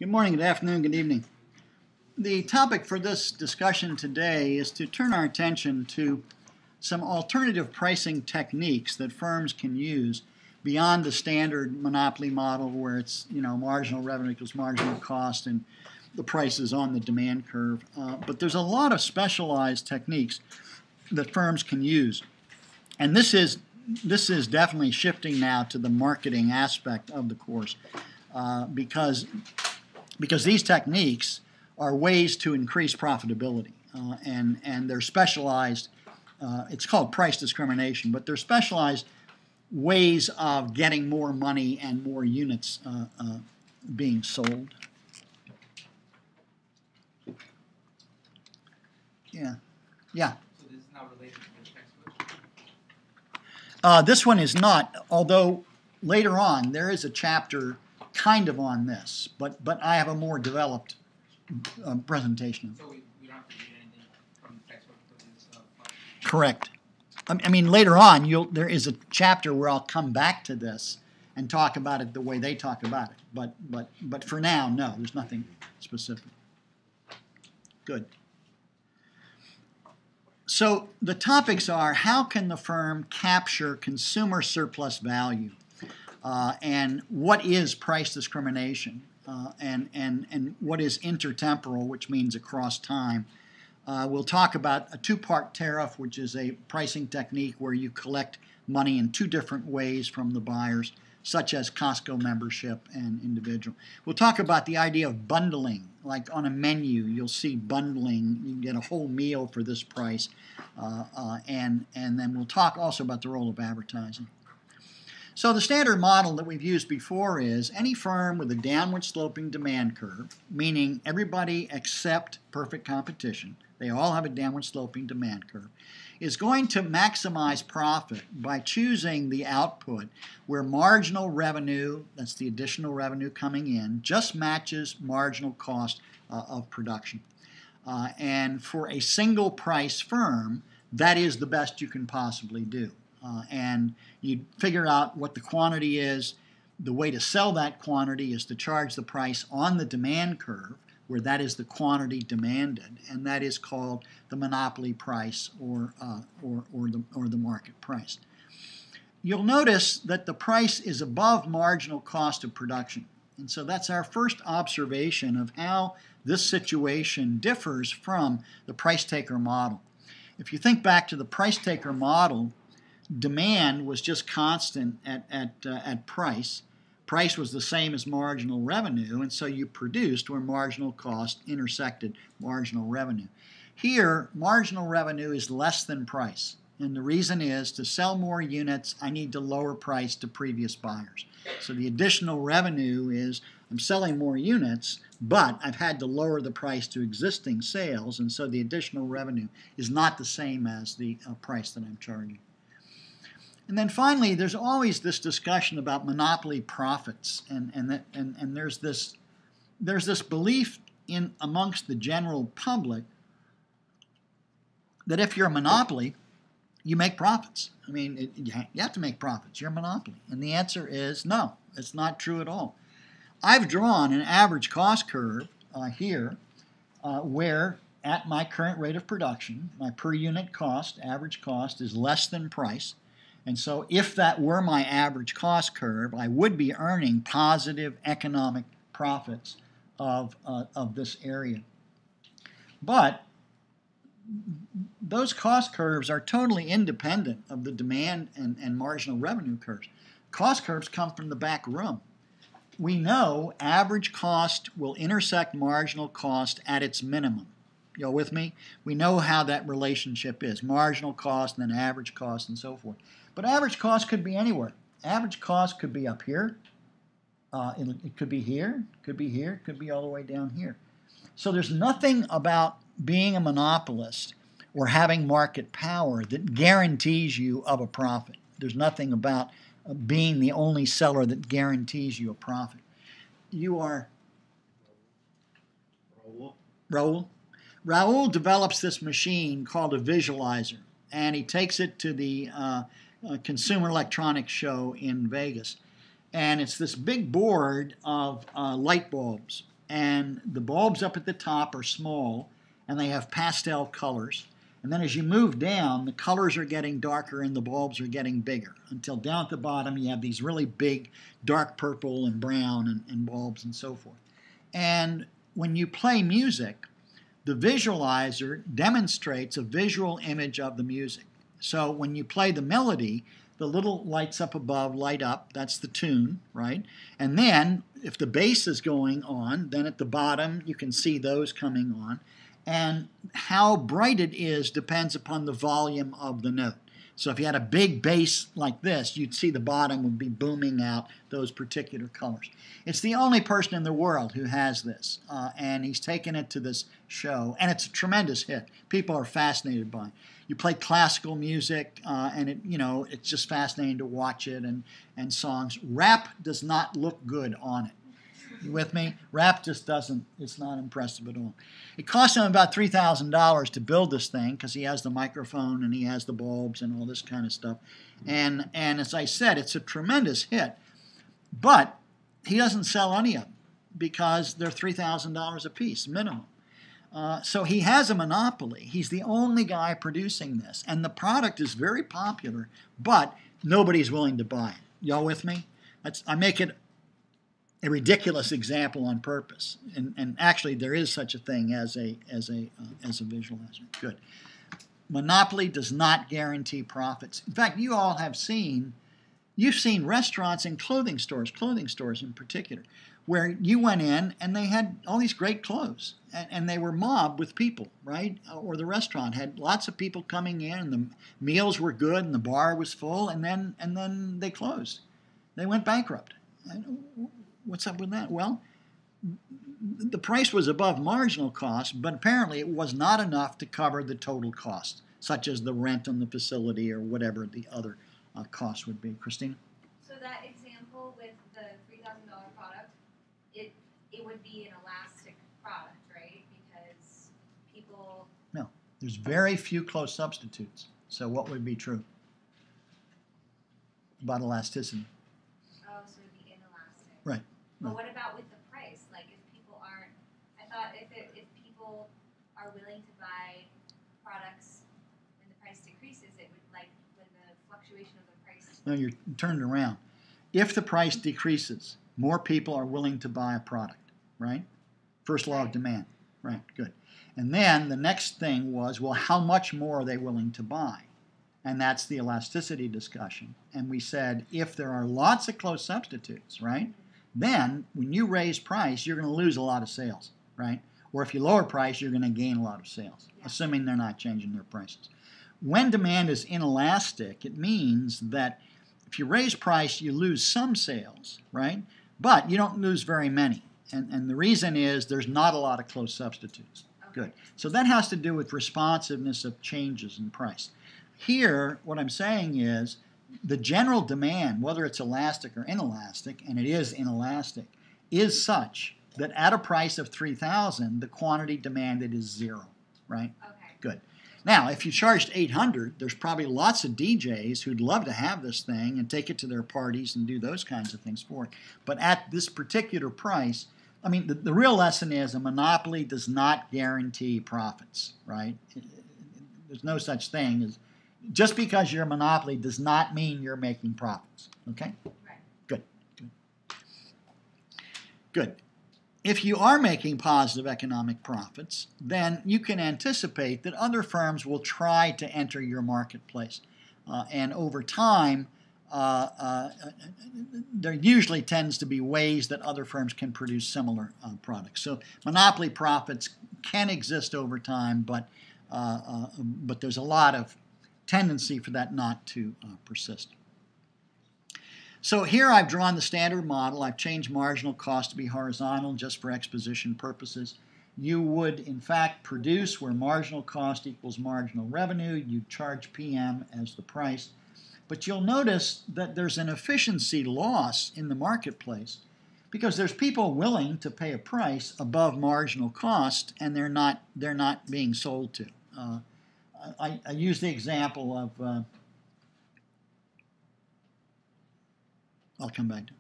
Good morning, good afternoon, good evening. The topic for this discussion today is to turn our attention to some alternative pricing techniques that firms can use beyond the standard monopoly model where it's, marginal revenue equals marginal cost and the price is on the demand curve. But there's a lot of specialized techniques that firms can use. And this is definitely shifting now to the marketing aspect of the course because these techniques are ways to increase profitability, and they're specialized. It's called price discrimination, but they're specialized ways of getting more money and more units being sold. Yeah. So this is not related to the textbook? This one is not, although later on there is a chapter kind of on this, but I have a more developed presentation. So we don't have to read anything from the textbook for this part? Correct. I mean, later on, there is a chapter where I'll come back to this and talk about it the way they talk about it. But for now, no, there's nothing specific. Good. So the topics are: how can the firm capture consumer surplus value? And what is price discrimination? And what is intertemporal, which means across time. We'll talk about a two-part tariff, which is a pricing technique where you collect money in two different ways from the buyers, such as Costco membership and individual. We'll talk about the idea of bundling. Like on a menu, you'll see bundling. You can get a whole meal for this price. And then we'll talk also about the role of advertising. So the standard model that we've used before is any firm with a downward sloping demand curve, meaning everybody except perfect competition, they all have a downward sloping demand curve, is going to maximize profit by choosing the output where marginal revenue, that's the additional revenue coming in, just matches marginal cost of production. And for a single price firm, that is the best you can possibly do. And you figure out what the quantity is. The way to sell that quantity is to charge the price on the demand curve, where that is the quantity demanded, and that is called the monopoly price or the market price. You'll notice that the price is above marginal cost of production, and so that's our first observation of how this situation differs from the price taker model. If you think back to the price taker model, demand was just constant at price. Price was the same as marginal revenue, and so you produced where marginal cost intersected marginal revenue. Here, marginal revenue is less than price, and the reason is to sell more units, I need to lower price to previous buyers. So the additional revenue is I'm selling more units, but I've had to lower the price to existing sales, and so the additional revenue is not the same as the price that I'm charging. And then finally, there's always this discussion about monopoly profits, and there's this belief amongst the general public that if you're a monopoly, you make profits. I mean, you have to make profits. You're a monopoly, and the answer is no. It's not true at all. I've drawn an average cost curve here, where at my current rate of production, my per unit cost, average cost, is less than price. And so if that were my average cost curve, I would be earning positive economic profits of this area. But those cost curves are totally independent of the demand and marginal revenue curves. Cost curves come from the back room. We know average cost will intersect marginal cost at its minimum. You all with me? We know how that relationship is. Marginal cost and then average cost and so forth. But average cost could be anywhere. Average cost could be up here. It could be here, could be here, could be all the way down here. So there's nothing about being a monopolist or having market power that guarantees you of a profit. There's nothing about being the only seller that guarantees you a profit. You are... Raul? Raul develops this machine called a visualizer, and he takes it to the Consumer Electronics Show in Vegas. And it's this big board of light bulbs. and the bulbs up at the top are small, and they have pastel colors. And then as you move down, the colors are getting darker and the bulbs are getting bigger, until down at the bottom you have these really big dark purple and brown and bulbs and so forth. And when you play music, the visualizer demonstrates a visual image of the music. So when you play the melody, the little lights up above light up. That's the tune, right? And then if the bass is going on, then at the bottom you can see those coming on. And how bright it is depends upon the volume of the note. So if you had a big bass like this, you'd see the bottom would be booming out those particular colors. It's the only person in the world who has this, and he's taken it to this show, and it's a tremendous hit. People are fascinated by it. You play classical music, and it's just fascinating to watch it, and songs. Rap does not look good on it. You with me? Rap just doesn't, it's not impressive at all. It cost him about $3,000 to build this thing because he has the microphone and he has the bulbs and all this kind of stuff. And as I said, it's a tremendous hit. But he doesn't sell any of them because they're $3,000 a piece, minimum. So he has a monopoly. He's the only guy producing this. And the product is very popular, but nobody's willing to buy it. Y'all with me? I make it a ridiculous example on purpose, and actually there is such a thing as a visualizer. Good. Monopoly does not guarantee profits. In fact, you all have seen, you've seen restaurants and clothing stores in particular, where you went in and they had all these great clothes, and they were mobbed with people, right? Or the restaurant had lots of people coming in, and the meals were good, and the bar was full, and then they closed. They went bankrupt. What's up with that? Well, the price was above marginal cost, but apparently it was not enough to cover the total cost, such as the rent on the facility or whatever the other cost would be. Christina? So that example with the $3,000 product, it would be an elastic product, right? Because people... No, there's very few close substitutes. So what would be true about elasticity? Oh, so it would be inelastic. Right. But what about with the price? Like if people aren't, I thought if people are willing to buy products when the price decreases, it would, like when the fluctuation of the price. No, you're turned around. If the price decreases, more people are willing to buy a product, right? First law of demand. Right, good. And then the next thing was, well, how much more are they willing to buy? And that's the elasticity discussion. And we said if there are lots of close substitutes, right? Then, when you raise price, you're going to lose a lot of sales, right? Or if you lower price, you're going to gain a lot of sales, assuming they're not changing their prices. When demand is inelastic, it means that if you raise price, you lose some sales, right? But you don't lose very many. And the reason is there's not a lot of close substitutes. Okay. Good. So that has to do with responsiveness of changes in price. Here, what I'm saying is, the general demand, whether it's elastic or inelastic, and it is inelastic, is such that at a price of $3,000, the quantity demanded is 0, right? Okay. Good. Now, if you charged $800, there's probably lots of DJs who'd love to have this thing and take it to their parties and do those kinds of things for it. But at this particular price, I mean, the real lesson is a monopoly does not guarantee profits, right? There's no such thing as... Just because you're a monopoly does not mean you're making profits. Okay? Right. Good. Good. If you are making positive economic profits, then you can anticipate that other firms will try to enter your marketplace. And over time, there usually tends to be ways that other firms can produce similar products. So monopoly profits can exist over time, but there's a lot of tendency for that not to persist. So here I've drawn the standard model. I've changed marginal cost to be horizontal just for exposition purposes. You would, in fact, produce where marginal cost equals marginal revenue. You charge PM as the price. But you'll notice that there's an efficiency loss in the marketplace because there's people willing to pay a price above marginal cost, and they're not being sold to. I use the example of, I'll come back to it.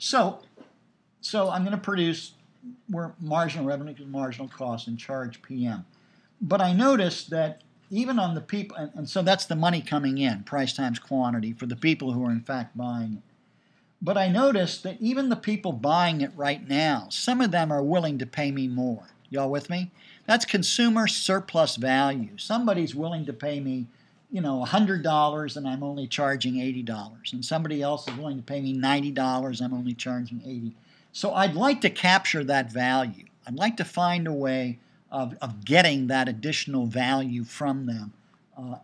So I'm going to produce we're marginal revenue equals marginal cost and charge PM. But I noticed that even on the people, and so that's the money coming in, price times quantity, for the people who are in fact buying it. But I noticed that even the people buying it right now, some of them are willing to pay me more. Y'all with me? That's consumer surplus value. Somebody's willing to pay me, $100 and I'm only charging $80. And somebody else is willing to pay me $90, I'm only charging $80. So I'd like to capture that value. I'd like to find a way of getting that additional value from them.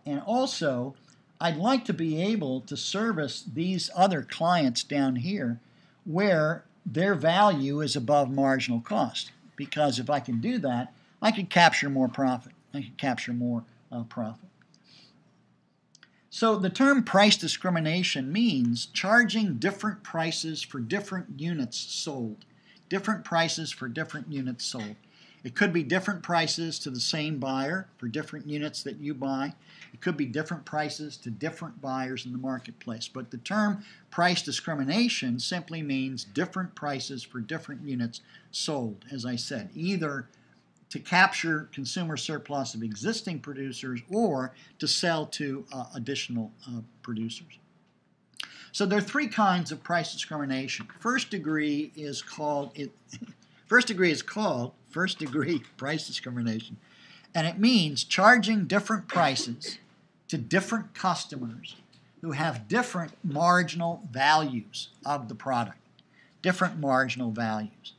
And also, I'd like to be able to service these other clients down here where their value is above marginal cost. Because if I can do that, I could capture more profit. I could capture more profit. So the term price discrimination means charging different prices for different units sold. Different prices for different units sold. It could be different prices to the same buyer for different units that you buy. It could be different prices to different buyers in the marketplace. But the term price discrimination simply means different prices for different units sold, as I said, either to capture consumer surplus of existing producers or to sell to additional producers. So there are three kinds of price discrimination. First degree first degree price discrimination, and it means charging different prices to different customers who have different marginal values of the product, different marginal values.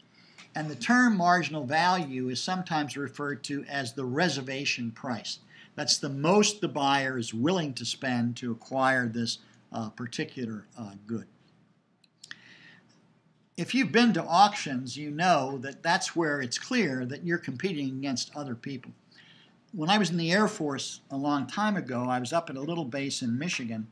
And the term marginal value is sometimes referred to as the reservation price. That's the most the buyer is willing to spend to acquire this particular good. If you've been to auctions, you know that that's where it's clear that you're competing against other people. When I was in the Air Force a long time ago, I was up at a little base in Michigan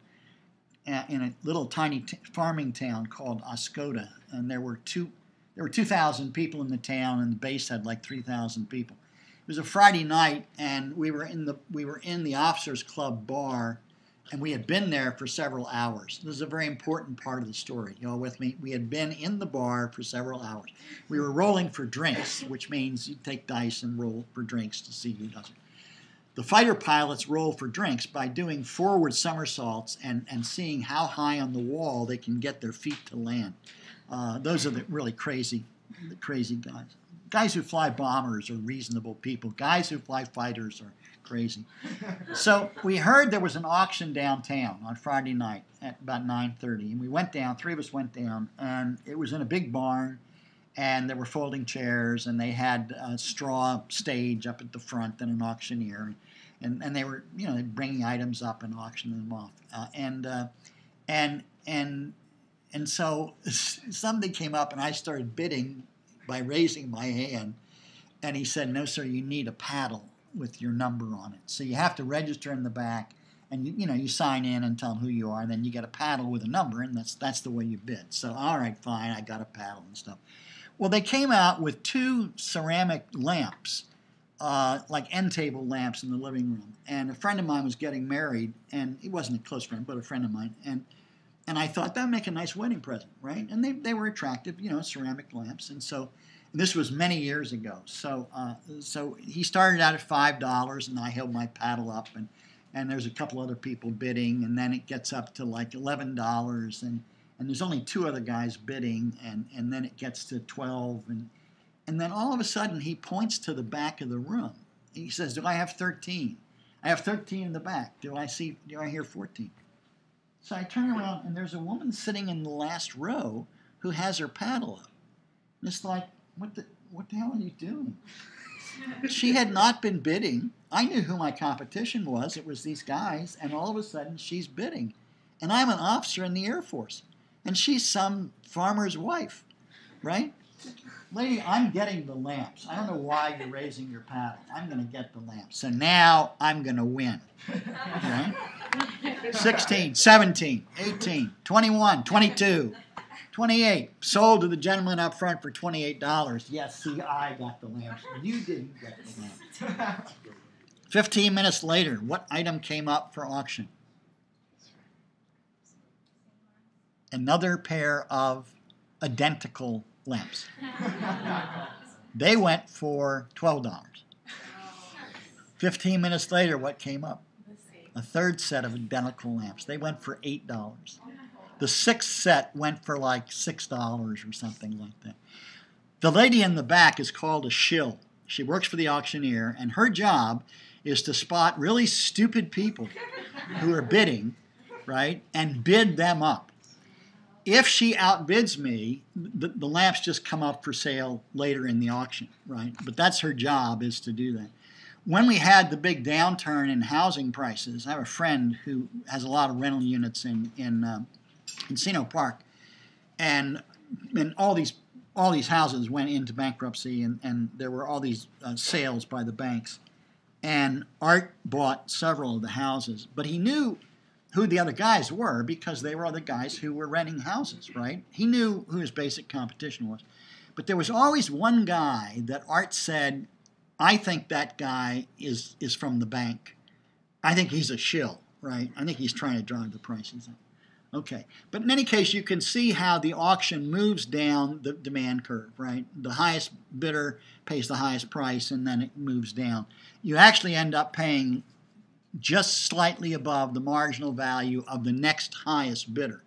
in a little tiny farming town called Oscoda, and there were 2,000 people in the town, and the base had like 3,000 people. It was a Friday night, and we were in the officers' club bar, and we had been there for several hours. This is a very important part of the story. You all with me? We had been in the bar for several hours. We were rolling for drinks, which means you take dice and roll for drinks to see who does it. The fighter pilots roll for drinks by doing forward somersaults and seeing how high on the wall they can get their feet to land. Those are the really crazy guys. Guys who fly bombers are reasonable people. Guys who fly fighters are crazy. So we heard there was an auction downtown on Friday night at about 9:30, and we went down. Three of us went down, and it was in a big barn, and there were folding chairs, and they had a straw stage up at the front and an auctioneer, and they were bringing items up and auctioning them off, and so somebody came up, and I started bidding by raising my hand, and he said, "No, sir, you need a paddle with your number on it. So you have to register in the back, and you sign in and tell them who you are, and then you get a paddle with a number, and that's the way you bid." So all right, fine, I got a paddle and stuff. Well, they came out with two ceramic lamps, like end table lamps in the living room, and a friend of mine was getting married, and he wasn't a close friend, but a friend of mine, and I thought that would make a nice wedding present, right? And they were attractive, ceramic lamps, and so. This was many years ago. So he started out at $5, and I held my paddle up, and there's a couple other people bidding, and then it gets up to like $11, and there's only two other guys bidding, and then it gets to $12, and then all of a sudden he points to the back of the room. He says, "Do I have 13? I have 13 in the back. Do I hear 14? So I turn around, and there's a woman sitting in the last row who has her paddle up. And it's like, what the hell are you doing? She had not been bidding. I knew who my competition was. It was these guys, and all of a sudden she's bidding. And I'm an officer in the Air Force, and she's some farmer's wife, right? Lady, I'm getting the lamps. I don't know why you're raising your paddle. I'm going to get the lamps. So now I'm going to win. Right? 16, 17, 18, 21, 22. 28, sold to the gentleman up front for $28. Yes, see, I got the lamps. You didn't get the lamps. 15 minutes later, what item came up for auction? Another pair of identical lamps. They went for $12. 15 minutes later, what came up? A third set of identical lamps. They went for $8. The sixth set went for like $6 or something like that. The lady in the back is called a shill. She works for the auctioneer, and her job is to spot really stupid people who are bidding, right, and bid them up. If she outbids me, the lamps just come up for sale later in the auction, right? But that's her job, is to do that. When we had the big downturn in housing prices, I have a friend who has a lot of rental units in Encino Park, and all these houses went into bankruptcy, and there were all these sales by the banks. And Art bought several of the houses, but he knew who the other guys were because they were other guys who were renting houses, right? He knew who his basic competition was. But there was always one guy that Art said, I think that guy is from the bank. I think he's a shill, right? I think he's trying to drive the prices up. Okay, but in any case, you can see how the auction moves down the demand curve, right? The highest bidder pays the highest price, and then it moves down. You actually end up paying just slightly above the marginal value of the next highest bidder.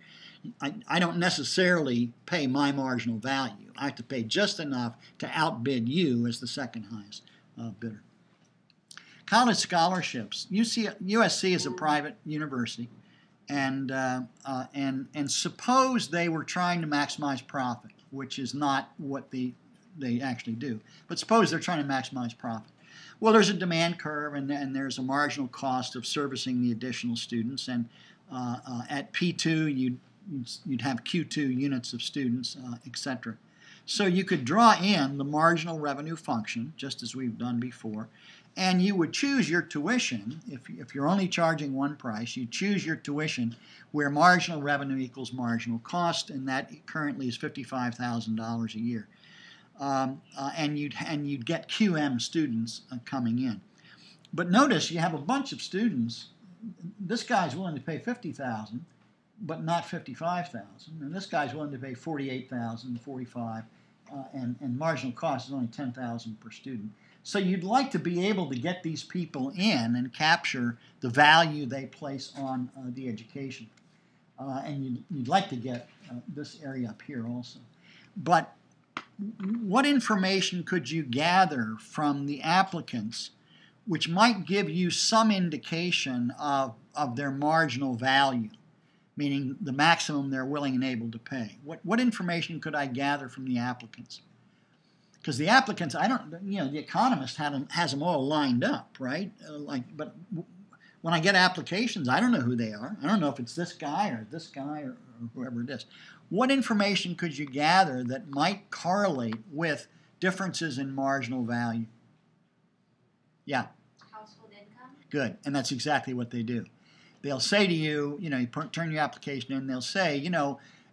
I don't necessarily pay my marginal value. I have to pay just enough to outbid you as the second highest bidder. College scholarships. USC is a private university. And suppose they were trying to maximize profit, which is not what they actually do. But suppose they're trying to maximize profit. Well, there's a demand curve, and there's a marginal cost of servicing the additional students. And at P2, you'd have Q2 units of students, etc. So you could draw in the marginal revenue function, just as we've done before. And you would choose your tuition, if you're only charging one price, you choose your tuition where marginal revenue equals marginal cost, and that currently is $55,000 a year. And you'd get QM students coming in. But notice you have a bunch of students. This guy's willing to pay $50,000, but not $55,000. And this guy's willing to pay $48,000, $45,000, and marginal cost is only $10,000 per student. So you'd like to be able to get these people in and capture the value they place on the education. And you'd like to get this area up here also. But what information could you gather from the applicants which might give you some indication of their marginal value, meaning the maximum they're willing and able to pay? What information could I gather from the applicants? Because the applicants, the economist has them all lined up, right? But when I get applications, I don't know who they are. I don't know if it's this guy or whoever it is. What information could you gather that might correlate with differences in marginal value? Yeah. Household income. Good, and that's exactly what they do. They'll say to you, you turn your application in, they'll say,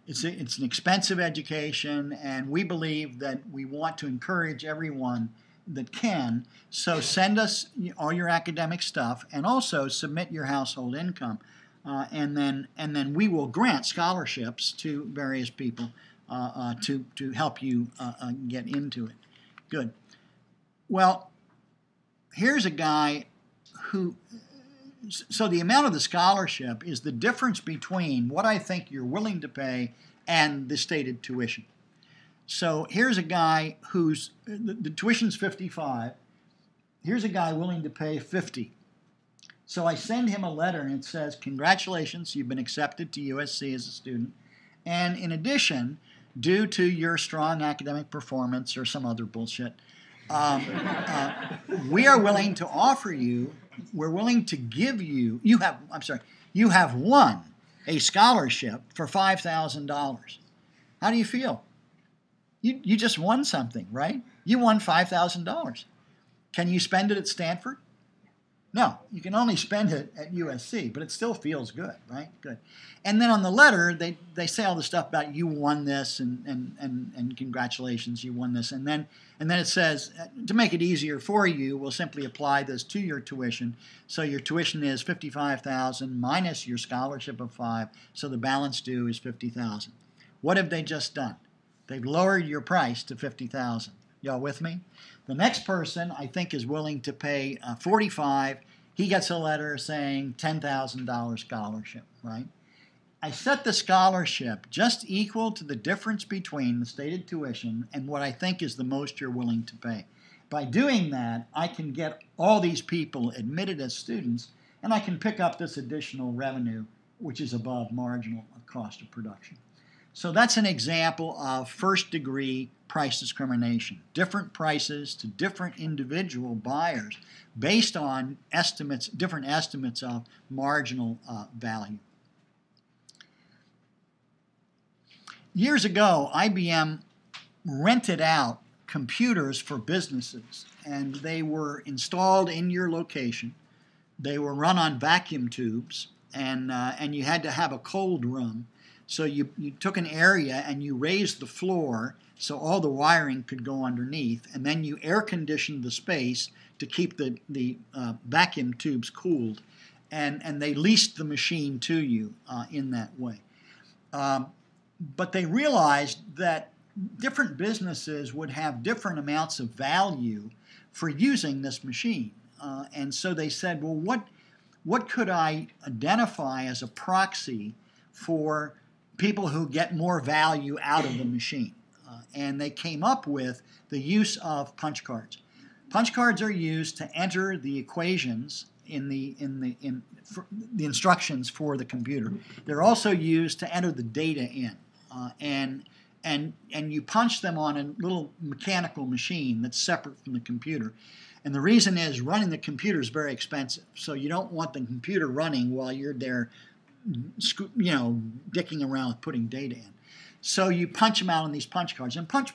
it's an expensive education, and we believe that we want to encourage everyone that can. So send us all your academic stuff, and also submit your household income, and then we will grant scholarships to various people to help you get into it. Good. Well, here's a guy who. So the amount of the scholarship is the difference between what I think you're willing to pay and the stated tuition. So here's a guy whose the tuition's $55. Here's a guy willing to pay $50. So I send him a letter and it says, congratulations, you've been accepted to USC as a student. And in addition, due to your strong academic performance or some other bullshit, we are willing to offer you, we're willing to give you, you have won a scholarship for $5,000. How do you feel? You just won something, right? You won $5,000. Can you spend it at Stanford? No, you can only spend it at USC, but it still feels good, right? Good. And then on the letter, they say all the stuff about you won this and congratulations, you won this. And then it says, to make it easier for you, we'll simply apply this to your tuition. So your tuition is $55,000 minus your scholarship of $5,000, so the balance due is $50,000. What have they just done? They've lowered your price to $50,000. Y'all with me? The next person, I think, is willing to pay $45. He gets a letter saying $10,000 scholarship, right? I set the scholarship just equal to the difference between the stated tuition and what I think is the most you're willing to pay. By doing that, I can get all these people admitted as students, and I can pick up this additional revenue, which is above marginal cost of production. So that's an example of first-degree price discrimination. Different prices to different individual buyers based on estimates, different estimates of marginal value. Years ago, IBM rented out computers for businesses, and they were installed in your location. They were run on vacuum tubes, and you had to have a cold room. So you took an area and you raised the floor so all the wiring could go underneath, and then you air conditioned the space to keep the vacuum tubes cooled, and they leased the machine to you in that way. But they realized that different businesses would have different amounts of value for using this machine. And so they said, well, what could I identify as a proxy for people who get more value out of the machine? And they came up with the use of punch cards. Punch cards are used to enter the equations in the instructions for the computer. They're also used to enter the data in. And you punch them on a little mechanical machine that's separate from the computer. And the reason is running the computer is very expensive. So you don't want the computer running while you're there, dicking around with putting data in. So you punch them out on these punch cards. And punch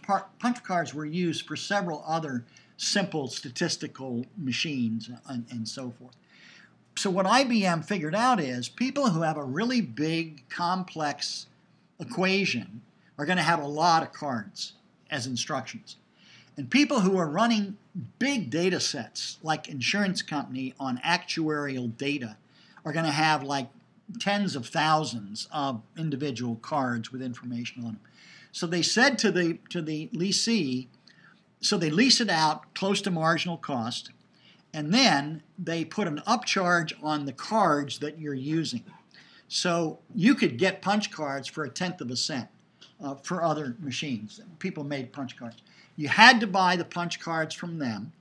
cards were used for several other simple statistical machines and so forth. So what IBM figured out is people who have a really big, complex equation are going to have a lot of cards as instructions. And people who are running big data sets, like insurance company on actuarial data, are going to have like tens of thousands of individual cards with information on them. So they said to the leasee, so they lease it out close to marginal cost, and then they put an upcharge on the cards that you're using. So you could get punch cards for 1/10 of a cent for other machines. People made punch cards. You had to buy the punch cards from them.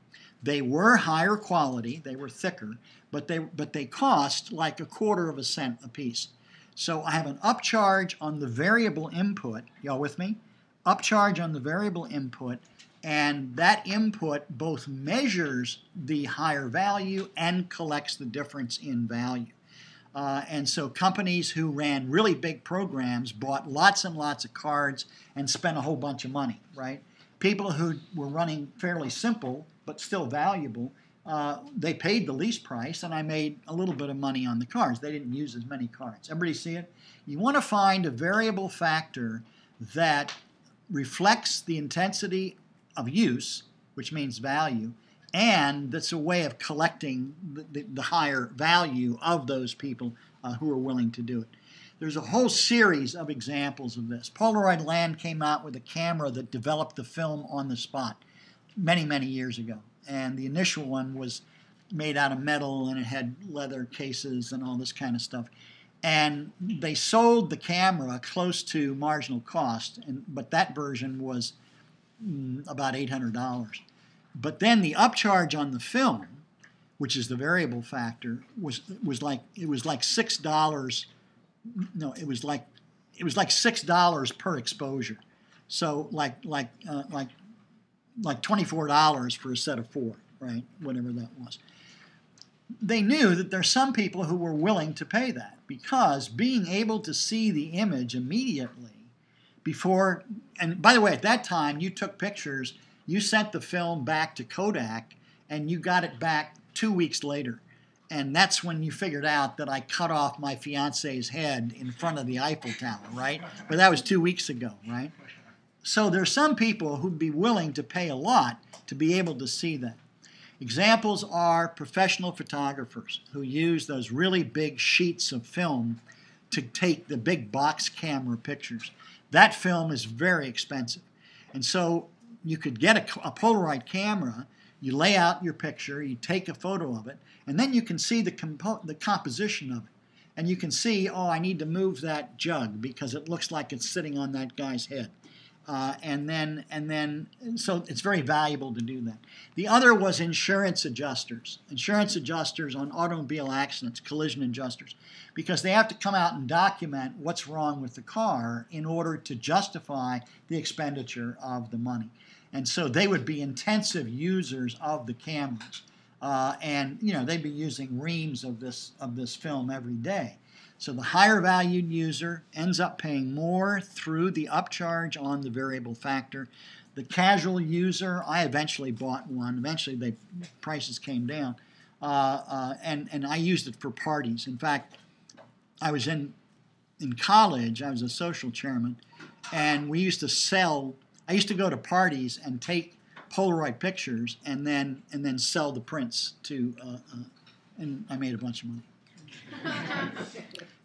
They were higher quality, they were thicker, but they cost like 1/4 of a cent a piece. So I have an upcharge on the variable input. Y'all with me? Upcharge on the variable input, and that input both measures the higher value and collects the difference in value. And so companies who ran really big programs bought lots and lots of cards and spent a whole bunch of money, right? People who were running fairly simple but still valuable, they paid the lease price, and I made a little bit of money on the cards. They didn't use as many cards. Everybody see it? You want to find a variable factor that reflects the intensity of use, which means value, and that's a way of collecting the higher value of those people who are willing to do it. There's a whole series of examples of this. Polaroid Land came out with a camera that developed the film on the spot many, many years ago. And the initial one was made out of metal, and it had leather cases and all this kind of stuff. And they sold the camera close to marginal cost, but that version was about $800. But then the upcharge on the film, which is the variable factor, was like $6. No, it was like $6 per exposure. So like $24 for a set of 4, right? Whatever that was. They knew that there's some people who were willing to pay that, because being able to see the image immediately before, and by the way, at that time you took pictures, you sent the film back to Kodak, and you got it back 2 weeks later. And that's when you figured out that I cut off my fiance's head in front of the Eiffel Tower, right? But that was 2 weeks ago, right? So there's some people who'd be willing to pay a lot to be able to see that. Examples are professional photographers who use those really big sheets of film to take the big box camera pictures. That film is very expensive. And so you could get a Polaroid camera, you lay out your picture, you take a photo of it, and then you can see the composition of it. And you can see, oh, I need to move that jug because it looks like it's sitting on that guy's head. So it's very valuable to do that. The other was insurance adjusters. Insurance adjusters on automobile accidents, collision adjusters, because they have to come out and document what's wrong with the car in order to justify the expenditure of the money. And so they would be intensive users of the cameras. And they'd be using reams of this film every day. So the higher valued user ends up paying more through the upcharge on the variable factor. The casual user, I eventually bought one. Eventually the prices came down. And I used it for parties. In fact, I was in college, I was a social chairman, and I used to go to parties and take Polaroid pictures and then sell the prints and I made a bunch of money.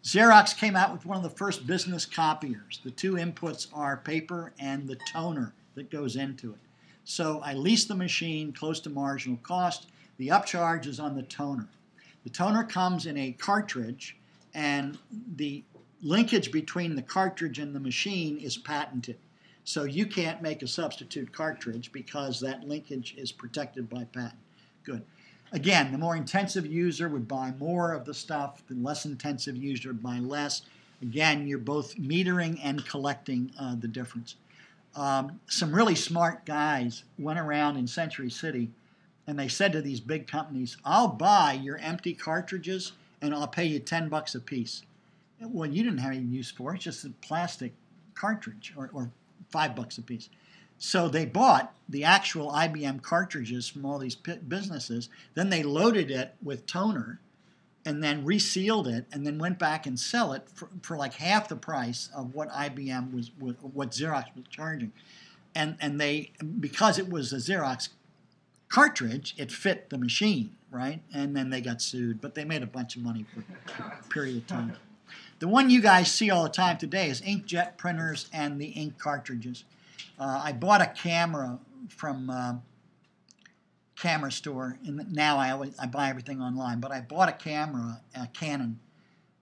Xerox came out with one of the first business copiers. The two inputs are paper and the toner that goes into it. So I leased the machine close to marginal cost. The upcharge is on the toner. The toner comes in a cartridge, and the linkage between the cartridge and the machine is patented. So you can't make a substitute cartridge because that linkage is protected by patent. Good. Again, the more intensive user would buy more of the stuff. The less intensive user would buy less. Again, you're both metering and collecting the difference. Some really smart guys went around in Century City and they said to these big companies, I'll buy your empty cartridges and I'll pay you $10 a piece. Well, you didn't have any use for it. It's just a plastic cartridge or $5 a piece. So they bought the actual IBM cartridges from all these businesses. Then they loaded it with toner and then resealed it and then went back and sell it for like half the price of what IBM what Xerox was charging. And they, because it was a Xerox cartridge, it fit the machine, right? And then they got sued, but they made a bunch of money for a period of time. The one you guys see all the time today is inkjet printers and the ink cartridges. I bought a camera from Camera Store, and now I buy everything online. But I bought a camera, a Canon,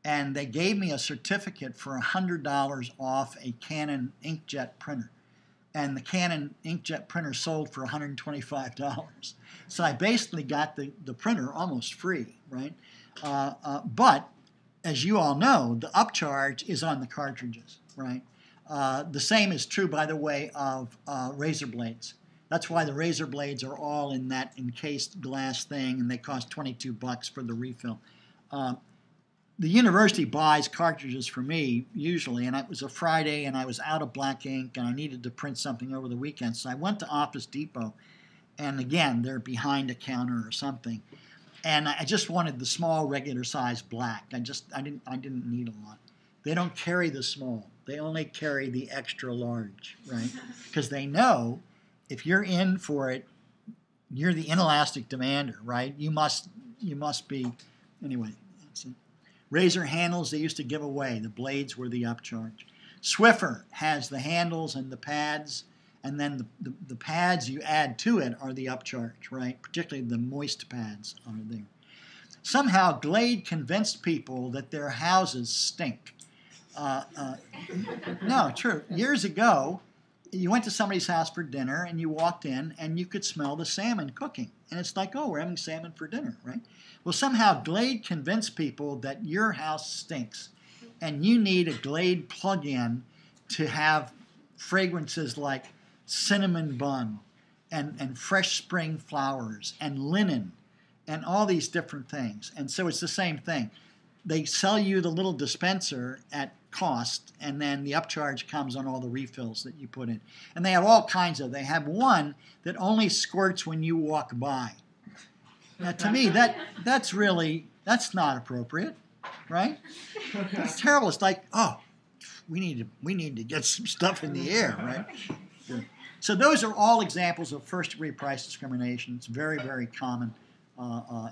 and they gave me a certificate for $100 off a Canon inkjet printer, and the Canon inkjet printer sold for $125. So I basically got the printer almost free, right? But as you all know, the upcharge is on the cartridges, right? The same is true, by the way, of razor blades. That's why the razor blades are all in that encased glass thing, and they cost $22 for the refill. The university buys cartridges for me, usually, and it was a Friday, and I was out of black ink, and I needed to print something over the weekend. So I went to Office Depot, and again, they're behind a counter or something. And I just wanted the small, regular size black. I didn't need a lot. They don't carry the small. They only carry the extra large, right? Because they know if you're in for it, you're the inelastic demander, right? You must be, anyway. That's it. Razor handles they used to give away. The blades were the upcharge. Swiffer has the handles and the pads, and then the pads you add to it are the upcharge, right? Particularly the moist pads are there. Somehow Glade convinced people that their houses stink. No, true. Years ago, you went to somebody's house for dinner and you walked in and you could smell the salmon cooking. And it's like, oh, we're having salmon for dinner, right? Well, somehow Glade convinced people that your house stinks and you need a Glade plug-in to have fragrances like cinnamon bun and fresh spring flowers and linen and all these different things. And so it's the same thing. They sell you the little dispenser at cost, and then the upcharge comes on all the refills that you put in. And they have all kinds of. They have one that only squirts when you walk by. Now, to me, that's not appropriate, right? It's terrible. It's like, oh, we need to get some stuff in the air, right? Good. So those are all examples of first-degree price discrimination. It's very, very common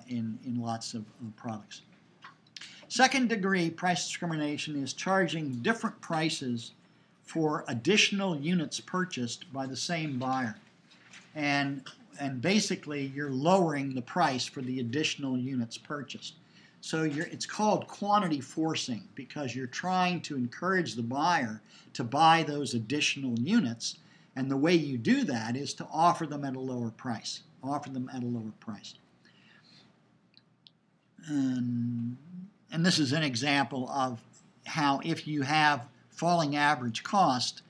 in lots of products. Second-degree price discrimination is charging different prices for additional units purchased by the same buyer. and basically you're lowering the price for the additional units purchased. So it's called quantity forcing because you're trying to encourage the buyer to buy those additional units, and the way you do that is to offer them at a lower price. Offer them at a lower price. And this is an example of how if you have falling average cost,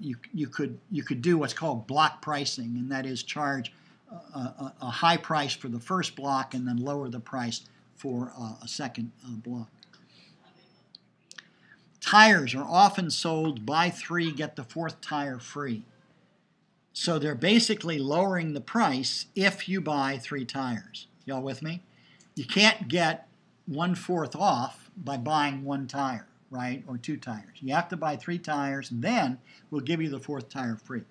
you could do what's called block pricing, and that is charge a high price for the first block and then lower the price for a second block. Tires are often sold buy 3, get the 4th tire free. So they're basically lowering the price if you buy 3 tires. Y'all with me? You can't get 1/4 off by buying 1 tire, right, or 2 tires. You have to buy 3 tires, and then we'll give you the 4th tire free.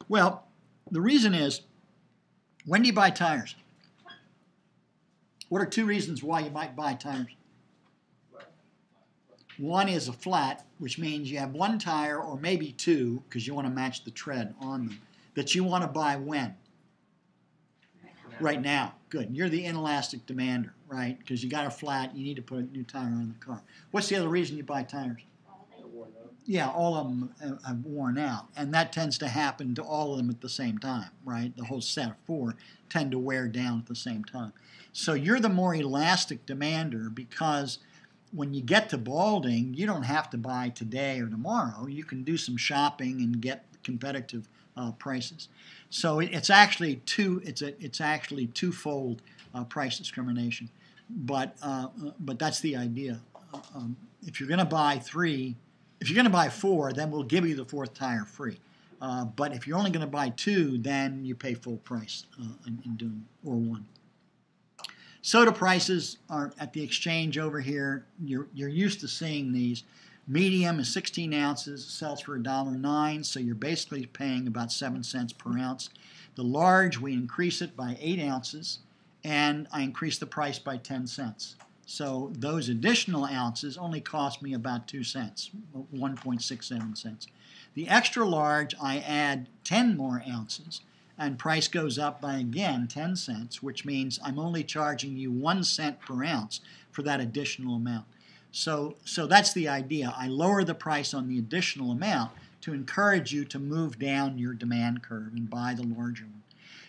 Well, the reason is, when do you buy tires? What are 2 reasons why you might buy tires? One is a flat, which means you have 1 tire or maybe 2, because you want to match the tread on them, that you want to buy when? Right now. Good. You're the inelastic demander, right? Because you got a flat, you need to put a new tire on the car. What's the other reason you buy tires? Yeah, all of them have worn out, and that tends to happen to all of them at the same time, right? The whole set of 4 tend to wear down at the same time. So you're the more elastic demander because when you get to balding, you don't have to buy today or tomorrow. You can do some shopping and get competitive prices. So it's actually twofold price discrimination, but that's the idea. If you're going to buy 3. If you're going to buy 4, then we'll give you the 4th tire free. But if you're only going to buy 2, then you pay full price in doing, or 1. Soda prices are at the exchange over here. You're used to seeing these. Medium is 16 ounces, sells for $1.09, so you're basically paying about 7 cents per ounce. The large, we increase it by 8 ounces, and I increase the price by 10 cents. So those additional ounces only cost me about 2 cents, 1.67 cents. The extra large, I add 10 more ounces, and price goes up by, again, 10 cents, which means I'm only charging you 1 cent per ounce for that additional amount. So that's the idea. I lower the price on the additional amount to encourage you to move down your demand curve and buy the larger one.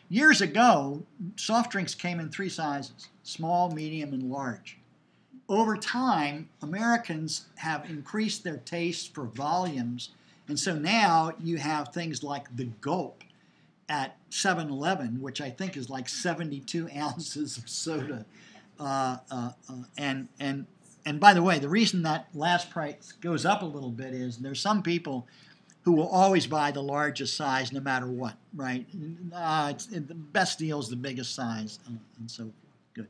Years ago, soft drinks came in 3 sizes, small, medium, and large. Over time, Americans have increased their taste for volumes, and so now you have things like the Gulp at 7-Eleven, which I think is like 72 ounces of soda. And by the way, the reason that last price goes up a little bit is there's some people who will always buy the largest size no matter what, right? The best deal is the biggest size, and so forth. Good.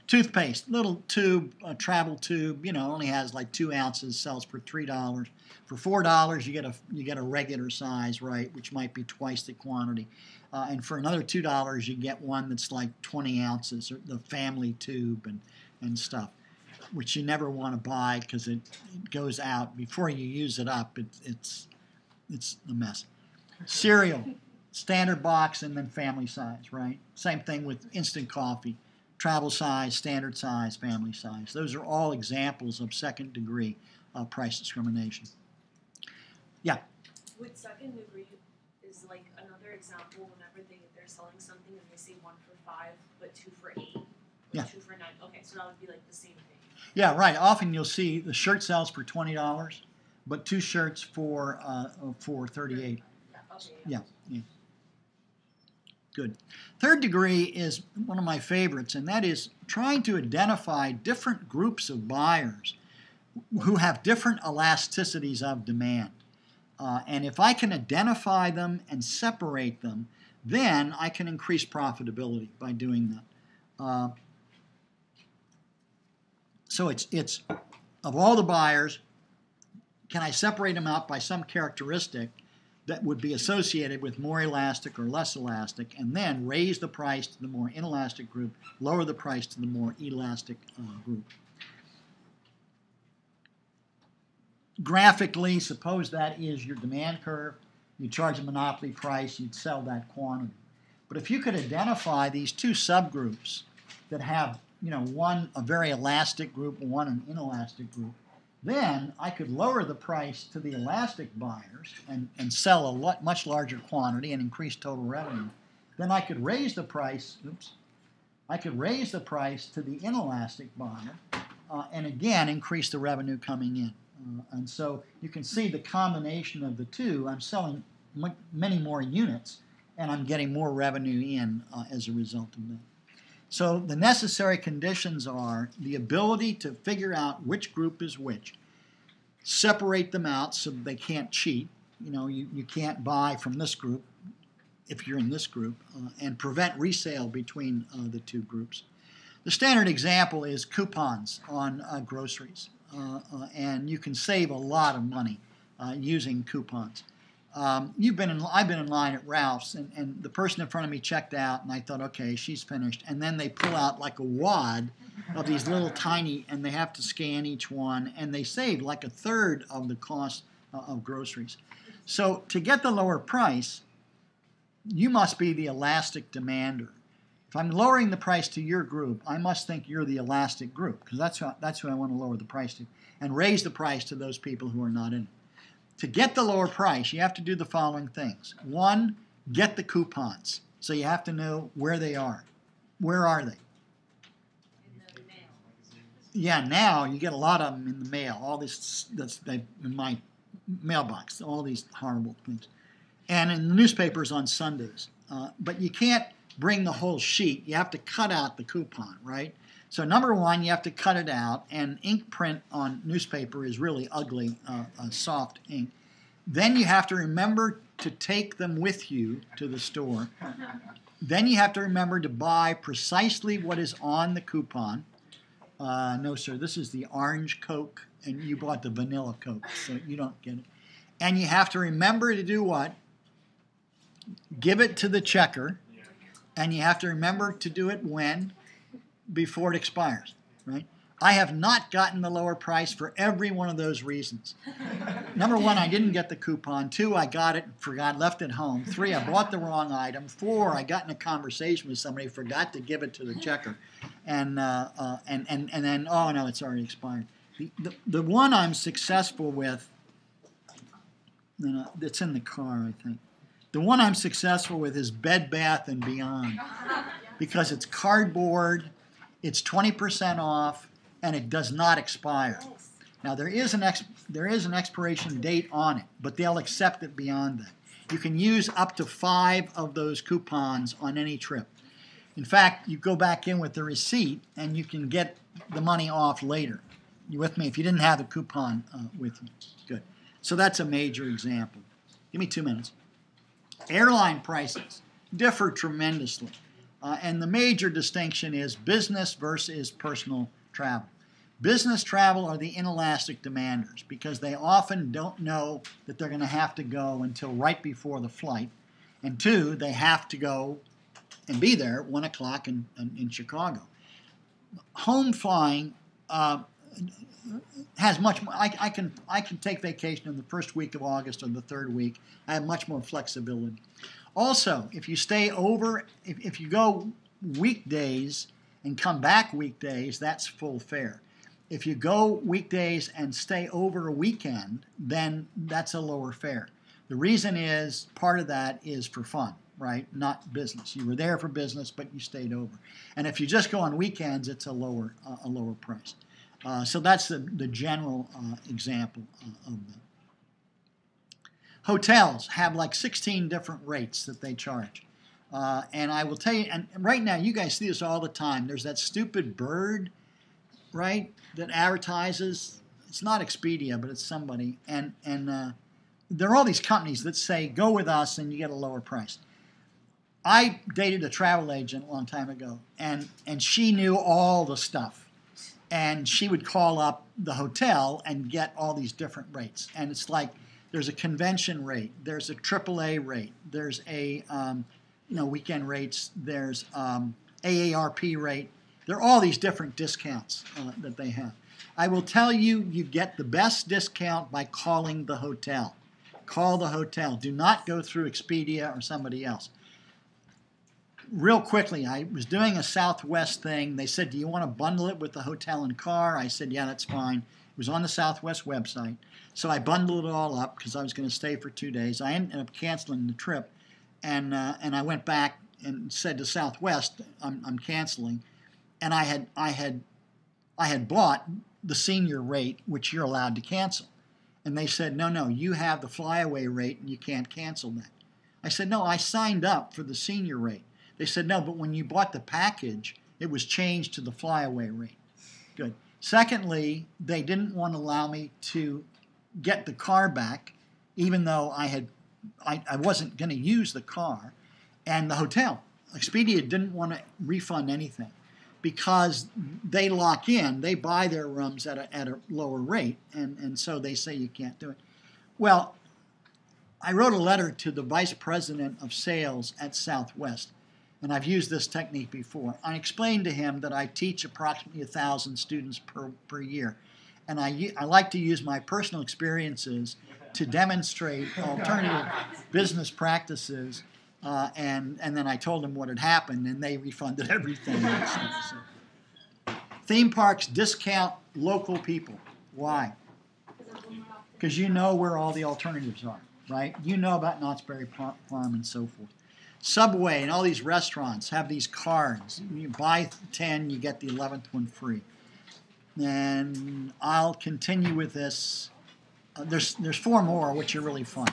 Toothpaste, little tube, a travel tube, only has like 2 ounces, sells for $3. For $4, you get a regular size, right, which might be twice the quantity. And for another $2, you get one that's like 20 ounces, or the family tube and stuff, which you never want to buy because it goes out before you use it up. It's a mess. Cereal, standard box, and then family size, right? Same thing with instant coffee. Travel size, standard size, family size. Those are all examples of second degree price discrimination. Yeah? With second degree is like another example whenever they're selling something and they say 1 for 5 but 2 for 8, or Yeah. 2 for 9. Okay, so that would be like the same thing. Yeah, right. Often you'll see the shirt sells for $20, but 2 shirts for $38. Okay, Yeah. Good. Third degree is one of my favorites, and that is trying to identify different groups of buyers who have different elasticities of demand. And if I can identify them and separate them, then I can increase profitability by doing that. So it's of all the buyers, can I separate them out by some characteristic that would be associated with more elastic or less elastic, and then raise the price to the more inelastic group, lower the price to the more elastic group. Graphically, suppose that is your demand curve. You charge a monopoly price, you'd sell that quantity. But if you could identify these two subgroups that have, one a very elastic group and one an inelastic group, then I could lower the price to the elastic buyers and sell a much larger quantity and increase total revenue. Then I could raise the price, I could raise the price to the inelastic buyer and again increase the revenue coming in. And so you can see the combination of the two. I'm selling many more units and I'm getting more revenue in as a result of that. So the necessary conditions are the ability to figure out which group is which, separate them out so they can't cheat. You can't buy from this group if you're in this group, and prevent resale between the two groups. The standard example is coupons on groceries, and you can save a lot of money using coupons. I've been in line at Ralph's, and the person in front of me checked out, and I thought, okay, she's finished. And then they pull out like a wad of these little tiny, and they have to scan each one, and they save like a third of the cost of groceries. So to get the lower price, you must be the elastic demander. If I'm lowering the price to your group, I must think you're the elastic group, because that's who I want to lower the price to, and raise the price to those people who are not in it. To get the lower price, you have to do the following things. One, get the coupons. So you have to know where they are. Where are they? In the mail. Yeah, now you get a lot of them in the mail. All this in my mailbox, all these horrible things. And in the newspapers on Sundays. But you can't bring the whole sheet. You have to cut out the coupon, right? So number one, you have to cut it out, and ink print on newspaper is really ugly, soft ink. Then you have to remember to take them with you to the store. Then you have to remember to buy precisely what is on the coupon. No, sir, this is the orange Coke, and you bought the vanilla Coke, so you don't get it. And you have to remember to do what? Give it to the checker, and you have to remember to do it when? Before it expires, right? I have not gotten the lower price for every one of those reasons. Number one, I didn't get the coupon. Two, I got it and forgot, left it home. Three, I bought the wrong item. Four, I got in a conversation with somebody, forgot to give it to the checker. And then, oh no, it's already expired. The one I'm successful with, it's in the car, I think. The one I'm successful with is Bed Bath & Beyond, because it's cardboard, it's 20% off, and it does not expire. Now there is an expiration date on it, but they'll accept it beyond that. You can use up to 5 of those coupons on any trip. In fact, you go back in with the receipt, and you can get the money off later. You with me? If you didn't have the coupon with you, good. So that's a major example. Give me 2 minutes. Airline prices differ tremendously. And the major distinction is business versus personal travel. Business travel are the inelastic demanders because they often don't know that they're going to have to go until right before the flight. And two, they have to go and be there at 1 o'clock in Chicago. Home flying has much more. I can take vacation in the first week of August or the third week. I have much more flexibility. Also, if you stay over, if you go weekdays and come back weekdays, that's full fare. If you go weekdays and stay over a weekend, then that's a lower fare. The reason is part of that is for fun, right? Not business. You were there for business, but you stayed over. And if you just go on weekends, it's a lower price. So that's the general example of that. Hotels have like 16 different rates that they charge. And I will tell you, and right now you guys see this all the time. There's that stupid bird, right, that advertises. It's not Expedia, but it's somebody. And there are all these companies that say, go with us and you get a lower price. I dated a travel agent a long time ago, and she knew all the stuff. And she would call up the hotel and get all these different rates. And it's like there's a convention rate, there's a AAA rate, there's a weekend rates, there's AARP rate. There are all these different discounts that they have. I will tell you, you get the best discount by calling the hotel. Call the hotel. Do not go through Expedia or somebody else. Real quickly, I was doing a Southwest thing. They said, do you want to bundle it with the hotel and car? I said, yeah, that's fine. It was on the Southwest website. So I bundled it all up because I was going to stay for 2 days. I ended up canceling the trip, and I went back and said to Southwest, I'm canceling. And I had bought the senior rate, which you're allowed to cancel. And they said, no, you have the flyaway rate and you can't cancel that. I said, no, I signed up for the senior rate. They said, no, but when you bought the package, it was changed to the flyaway rate. Good. Secondly, they didn't want to allow me to get the car back, even though I wasn't going to use the car. And the hotel, Expedia, didn't want to refund anything because they lock in, they buy their rooms at a lower rate, and so they say you can't do it. Well, I wrote a letter to the vice president of sales at Southwest, and I've used this technique before. I explained to him that I teach approximately 1,000 students per year, and I like to use my personal experiences to demonstrate alternative business practices, and then I told them what had happened, and they refunded everything. Theme parks discount local people. Why? Because you know where all the alternatives are, right? You know about Knott's Berry Farm and so forth. Subway and all these restaurants have these cards. You buy 10, you get the 11th one free. And I'll continue with this. There's 4 more, which are really fun.